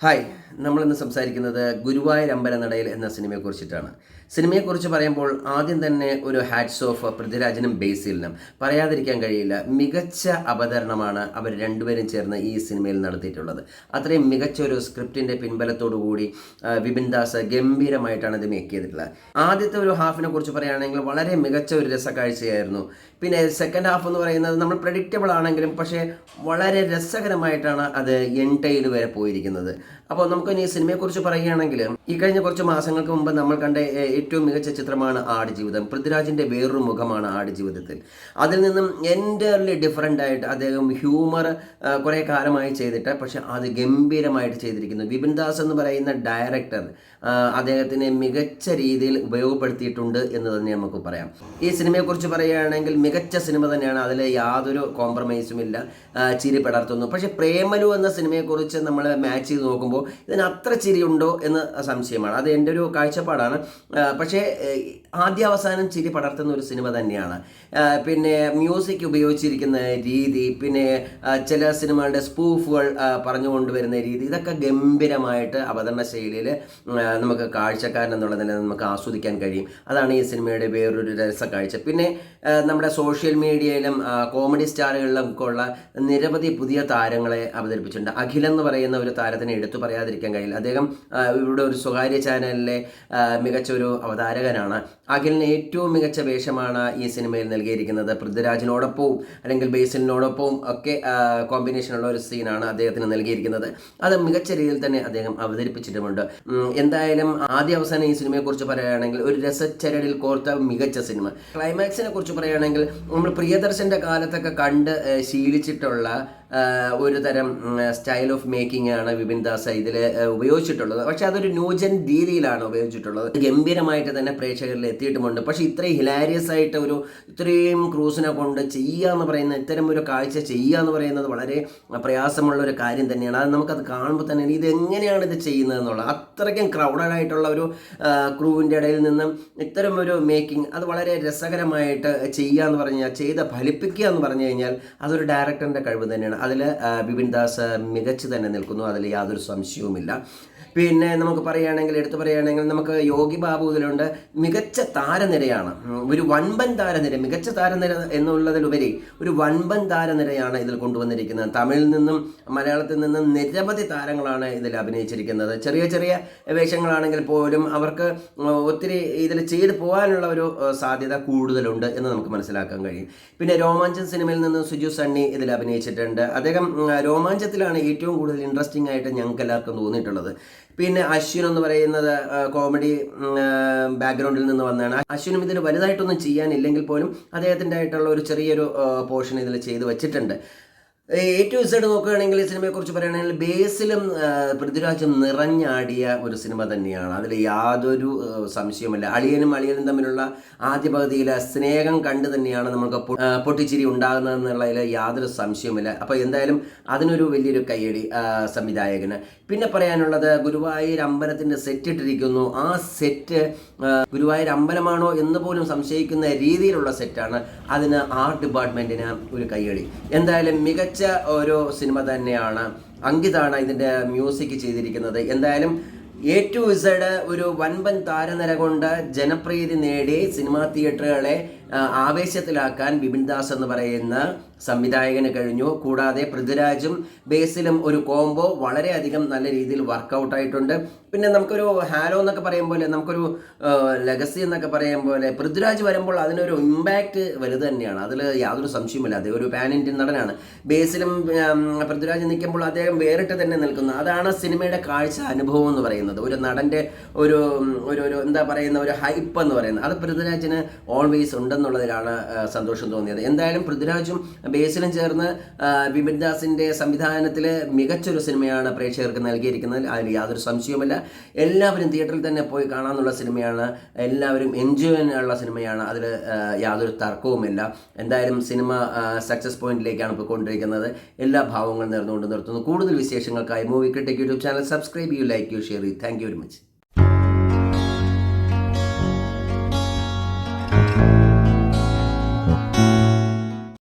Hi, നമ്മളിന്ന് സംസാരിക്കുന്നത് ഗുരുവായൂർ അമ്പലനടയിൽ എന്ന സിനിമയെക്കുറിച്ചിട്ടാണ്. സിനിമയെക്കുറിച്ച് പറയുമ്പോൾ ആദ്യം തന്നെ ഒരു ഹാറ്റ്സ് ഓഫ് പൃഥ്വിരാജിനും ബേസിലിനും പറയാതിരിക്കാൻ കഴിയില്ല. മികച്ച അവതരണമാണ് അവർ രണ്ടുപേരും ചേർന്ന് ഈ സിനിമയിൽ നടത്തിയിട്ടുള്ളത്. അത്രയും മികച്ച ഒരു സ്ക്രിപ്റ്റിൻ്റെ പിൻബലത്തോടു കൂടി വിപിൻ ദാസ് ഗംഭീരമായിട്ടാണ് ഇത് മേക്ക് ചെയ്തിട്ടുള്ളത്. ആദ്യത്തെ ഒരു ഹാഫിനെ കുറിച്ച് പറയുകയാണെങ്കിൽ വളരെ മികച്ച ഒരു രസക്കാഴ്ചയായിരുന്നു. പിന്നെ സെക്കൻഡ് ഹാഫ് എന്ന് പറയുന്നത് നമ്മൾ പ്രഡിക്റ്റബിൾ ആണെങ്കിലും പക്ഷേ വളരെ രസകരമായിട്ടാണ് അത് എൻഡയിൽ വരെ പോയിരിക്കുന്നത്. അപ്പോൾ നമുക്കിനി ഈ സിനിമയെക്കുറിച്ച് പറയുകയാണെങ്കിൽ ഈ കഴിഞ്ഞ കുറച്ച് മാസങ്ങൾക്ക് മുമ്പ് നമ്മൾ കണ്ട ഏറ്റവും മികച്ച ചിത്രമാണ് ആടുജീവിതം. പൃഥ്വിരാജിൻ്റെ വേറൊരു മുഖമാണ് ആടുജീവിതത്തിൽ. അതിൽ നിന്നും എൻ്റർലി ഡിഫറൻ്റ് ആയിട്ട് അദ്ദേഹം ഹ്യൂമർ കുറേ കാലമായി ചെയ്തിട്ട് പക്ഷെ അത് ഗംഭീരമായിട്ട് ചെയ്തിരിക്കുന്നു. വിപിൻ ദാസ് എന്ന് പറയുന്ന ഡയറക്ടർ അദ്ദേഹത്തിനെ മികച്ച രീതിയിൽ ഉപയോഗപ്പെടുത്തിയിട്ടുണ്ട് എന്ന് തന്നെ നമുക്ക് പറയാം. ഈ സിനിമയെക്കുറിച്ച് പറയുകയാണെങ്കിൽ മികച്ച സിനിമ തന്നെയാണ്, അതിൽ യാതൊരു കോംപ്രമൈസും ഇല്ല, ചിരി പടർത്തുന്നു. പക്ഷേ പ്രേമലു എന്ന സിനിമയെക്കുറിച്ച് നമ്മൾ മാച്ച് ചെയ്ത് നോക്കുമ്പോൾ ഇതിന് അത്ര ചിരിയുണ്ടോ എന്ന് സംശയമാണ്. അത് എൻ്റെ ഒരു കാഴ്ചപ്പാടാണ്. പക്ഷേ ആദ്യാവസാനം ചിരി പടർത്തുന്ന ഒരു സിനിമ തന്നെയാണ്. പിന്നെ മ്യൂസിക് ഉപയോഗിച്ചിരിക്കുന്ന രീതി, പിന്നെ ചില സിനിമകളുടെ സ്പൂഫുകൾ പറഞ്ഞു കൊണ്ടുവരുന്ന രീതി, ഇതൊക്കെ ഗംഭീരമായിട്ട് അവതരണ ശൈലിയിൽ നമുക്ക് കാഴ്ചക്കാരൻ എന്നുള്ളതിൽ നമുക്ക് ആസ്വദിക്കാൻ കഴിയും. അതാണ് ഈ സിനിമയുടെ വേറൊരു രസക്കാഴ്ച. പിന്നെ നമ്മുടെ സോഷ്യൽ മീഡിയയിലും കോമഡി സ്റ്റാറുകളിലും ഒക്കെ ഉള്ള നിരവധി പുതിയ താരങ്ങളെ അവതരിപ്പിച്ചിട്ടുണ്ട്. അഖിൽ എന്ന് പറയുന്ന ഒരു താരത്തിനെ എടുത്തു പറയാതിരിക്കാൻ കഴിയില്ല. അദ്ദേഹം ഇവിടെ ഒരു സ്വകാര്യ ചാനലിലെ മികച്ച ഒരു അവതാരകനാണ്. അഖിലിന് ഏറ്റവും മികച്ച വേഷമാണ് ഈ സിനിമയിൽ നൽകിയിരിക്കുന്നത്. പൃഥ്വിരാജിനോടൊപ്പവും അല്ലെങ്കിൽ ബേസിലിനോടൊപ്പവും ഒക്കെ കോമ്പിനേഷനുള്ള ഒരു സീനാണ് അദ്ദേഹത്തിന് നൽകിയിരിക്കുന്നത്. അത് മികച്ച രീതിയിൽ തന്നെ അദ്ദേഹം അവതരിപ്പിച്ചിട്ടുമുണ്ട്. എന്തായാലും ആദ്യ അവസാനം ഈ സിനിമയെക്കുറിച്ച് പറയുകയാണെങ്കിൽ ഒരു രസച്ചരടിൽ കോർത്ത മികച്ച സിനിമ. ക്ലൈമാക്സിനെ കുറിച്ച് പറയുകയാണെങ്കിൽ നമ്മൾ പ്രിയദർശൻ്റെ കാലത്തൊക്കെ കണ്ട് ശീലിച്ചിട്ടുള്ള ഒരു തരം സ്റ്റൈൽ ഓഫ് മേക്കിംഗ് ആണ് വിപിൻ ദാസ് ഇതിൽ ഉപയോഗിച്ചിട്ടുള്ളത്. പക്ഷേ അതൊരു ന്യൂജൻ രീതിയിലാണ് ഉപയോഗിച്ചിട്ടുള്ളത്. ഗംഭീരമായിട്ട് തന്നെ പ്രേക്ഷകരിൽ എത്തിയിട്ടുമുണ്ട്. പക്ഷേ ഇത്രയും ഹിലാരിയസ് ആയിട്ട് ഇത്രയും ക്രൂസിനെ കൊണ്ട് ചെയ്യുക എന്ന് പറയുന്ന, ഇത്തരം ഒരു കാഴ്ച ചെയ്യുക എന്ന് പറയുന്നത് വളരെ പ്രയാസമുള്ള ഒരു കാര്യം തന്നെയാണ്. അത് നമുക്കത് കാണുമ്പോൾ തന്നെ ഇത് എങ്ങനെയാണ് ഇത് ചെയ്യുന്നത് എന്നുള്ളത്. അത്രയ്ക്കും ക്രൗഡഡ് ആയിട്ടുള്ള ഒരു ക്രൂവിൻ്റെ ഇടയിൽ നിന്നും ഇത്തരം ഒരു മേക്കിംഗ് അത് വളരെ രസകരമായിട്ട് ചെയ്യുക എന്ന് പറഞ്ഞാൽ, ഫലിപ്പിക്കുക എന്ന് പറഞ്ഞു കഴിഞ്ഞാൽ അതൊരു ഡയറക്ടറിൻ്റെ കഴിവ് തന്നെയാണ്. അതിൽ വിപിൻ ദാസ് മികച്ചു തന്നെ നിൽക്കുന്നു, അതിൽ യാതൊരു സംശയവുമില്ല. പിന്നെ നമുക്ക് എടുത്തു പറയുകയാണെങ്കിൽ നമുക്ക് യോഗി ബാബു ഇതിലുണ്ട്. മികച്ച താരനിരയാണ്, ഒരു വൻപൻ താരനിര. മികച്ച താരനിര എന്നുള്ളതിലുപരി ഒരു വൻപൻ താരനിരയാണ് ഇതിൽ കൊണ്ടുവന്നിരിക്കുന്നത്. തമിഴിൽ നിന്നും മലയാളത്തിൽ നിന്നും നിരവധി താരങ്ങളാണ് ഇതിൽ അഭിനയിച്ചിരിക്കുന്നത്. ചെറിയ ചെറിയ വേഷങ്ങളാണെങ്കിൽ പോലും അവർക്ക് ഒത്തിരി ഇതിൽ ചെയ്ത് പോകാനുള്ള ഒരു സാധ്യത കൂടുതലുണ്ട് എന്ന് നമുക്ക് മനസ്സിലാക്കാൻ കഴിയും. പിന്നെ രോമാഞ്ചം സിനിമയിൽ നിന്ന് സുജു സണ്ണി ഇതിൽ അഭിനയിച്ചിട്ടുണ്ട്. അദ്ദേഹം രോമാഞ്ചത്തിലാണ് ഏറ്റവും കൂടുതൽ ഇൻട്രസ്റ്റിംഗ് ആയിട്ട് ഞങ്ങൾക്ക് എല്ലാവർക്കും തോന്നിയിട്ടുള്ളത്. പിന്നെ അശ്വിൻ എന്ന് പറയുന്നത് കോമഡി ബാക്ക്ഗ്രൗണ്ടിൽ നിന്ന് വന്നതാണ്. അശ്വിനും ഇതിൽ വലുതായിട്ടൊന്നും ചെയ്യാനില്ലെങ്കിൽ പോലും അദ്ദേഹത്തിൻ്റെ ആയിട്ടുള്ള ഒരു ചെറിയൊരു പോർഷൻ ഇതിൽ ചെയ്ത് വെച്ചിട്ടുണ്ട്. A to Z നോക്കുകയാണെങ്കിൽ ഈ സിനിമയെക്കുറിച്ച് പറയുകയാണെങ്കിൽ ബേസിലും പൃഥ്വിരാജും നിറഞ്ഞാടിയ ഒരു സിനിമ തന്നെയാണ്. അതിൽ യാതൊരു സംശയവുമില്ല. അളിയനും തമ്മിലുള്ള ആദ്യ പകുതിയിലെ സ്നേഹം കണ്ട് തന്നെയാണ് നമുക്ക് പൊട്ടിച്ചിരി ഉണ്ടാകുന്നതെന്നുള്ളതിൽ യാതൊരു സംശയവുമില്ല. അപ്പോൾ എന്തായാലും അതിനൊരു വലിയൊരു കയ്യടി സംവിധായകന്. പിന്നെ പറയാനുള്ളത്, ഗുരുവായൂർ അമ്പലത്തിൻ്റെ സെറ്റ് ഇട്ടിരിക്കുന്നു. ആ സെറ്റ് ഗുരുവായൂർ അമ്പലമാണോ എന്ന് പോലും സംശയിക്കുന്ന രീതിയിലുള്ള സെറ്റാണ്. അതിന് ആർട്ട് ഡിപ്പാർട്ട്മെൻറ്റിന് ഒരു കയ്യടി. എന്തായാലും മികച്ച ഒരു സിനിമ തന്നെയാണ്. അങ്കിതാണ് ഇതിൻ്റെ മ്യൂസിക് ചെയ്തിരിക്കുന്നത്. എന്തായാലും A to Z ഒരു വൻപൻ താരനിര കൊണ്ട് ജനപ്രീതി നേടി സിനിമാ തിയേറ്ററുകളെ ആവേശത്തിലാക്കാൻ വിപിൻ ദാസ് എന്ന് പറയുന്ന സംവിധായകന് കഴിഞ്ഞു. കൂടാതെ പൃഥ്വിരാജും ബേസിലും ഒരു കോംബോ വളരെയധികം നല്ല രീതിയിൽ വർക്കൗട്ടായിട്ടുണ്ട്. പിന്നെ നമുക്കൊരു ഹാലോ എന്നൊക്കെ പറയും പോലെ, നമുക്കൊരു ലെഗസി എന്നൊക്കെ പറയും പോലെ പൃഥ്വിരാജ് വരുമ്പോൾ അതിനൊരു ഇമ്പാക്റ്റ് വലുത് തന്നെയാണ്. അതിൽ യാതൊരു സംശയവുമില്ല. അദ്ദേഹം ഒരു പാൻ ഇന്ത്യൻ നടനാണ്. ബേസിലും പൃഥ്വിരാജ് നിൽക്കുമ്പോൾ അദ്ദേഹം വേറിട്ട് തന്നെ നിൽക്കുന്നു. അതാണ് സിനിമയുടെ കാഴ്ച അനുഭവം എന്ന് പറയുന്നത്. ഒരു നടൻ്റെ ഒരു എന്താ പറയുന്ന ഒരു ഹൈപ്പ് എന്ന് പറയുന്നത് അത് പൃഥ്വിരാജിന് ഓൾവേസ് ഉണ്ടെന്നുള്ളതിലാണ് സന്തോഷം തോന്നിയത്. എന്തായാലും പൃഥ്വിരാജും ബേസിലും ചേർന്ന് വിപിൻ ദാസിൻ്റെ സംവിധാനത്തിൽ മികച്ചൊരു സിനിമയാണ് പ്രേക്ഷകർക്ക് നൽകിയിരിക്കുന്നത്. അതിൽ യാതൊരു സംശയവുമില്ല. എല്ലാവരും തിയേറ്ററിൽ തന്നെ പോയി കാണാനുള്ള സിനിമയാണ്. എല്ലാവരും എൻജോയ് ചെയ്യാനുള്ള സിനിമയാണ്. അതിൽ യാതൊരു തർക്കവുമില്ല. എന്തായാലും സിനിമ സക്സസ് പോയിന്റിലേക്കാണ് പോയിക്കൊണ്ടിരിക്കുന്നത്. എല്ലാ ഭാവങ്ങളും നേർന്നുകൊണ്ട് നിർത്തുന്നു. കൂടുതൽ വിശേഷങ്ങൾക്കായി movie critic YouTube channel subscribe ചെയ്യൂ, ലൈക്ക് ചെയ്യൂ, ഷെയർ ചെയ്യൂ. Thank you very much.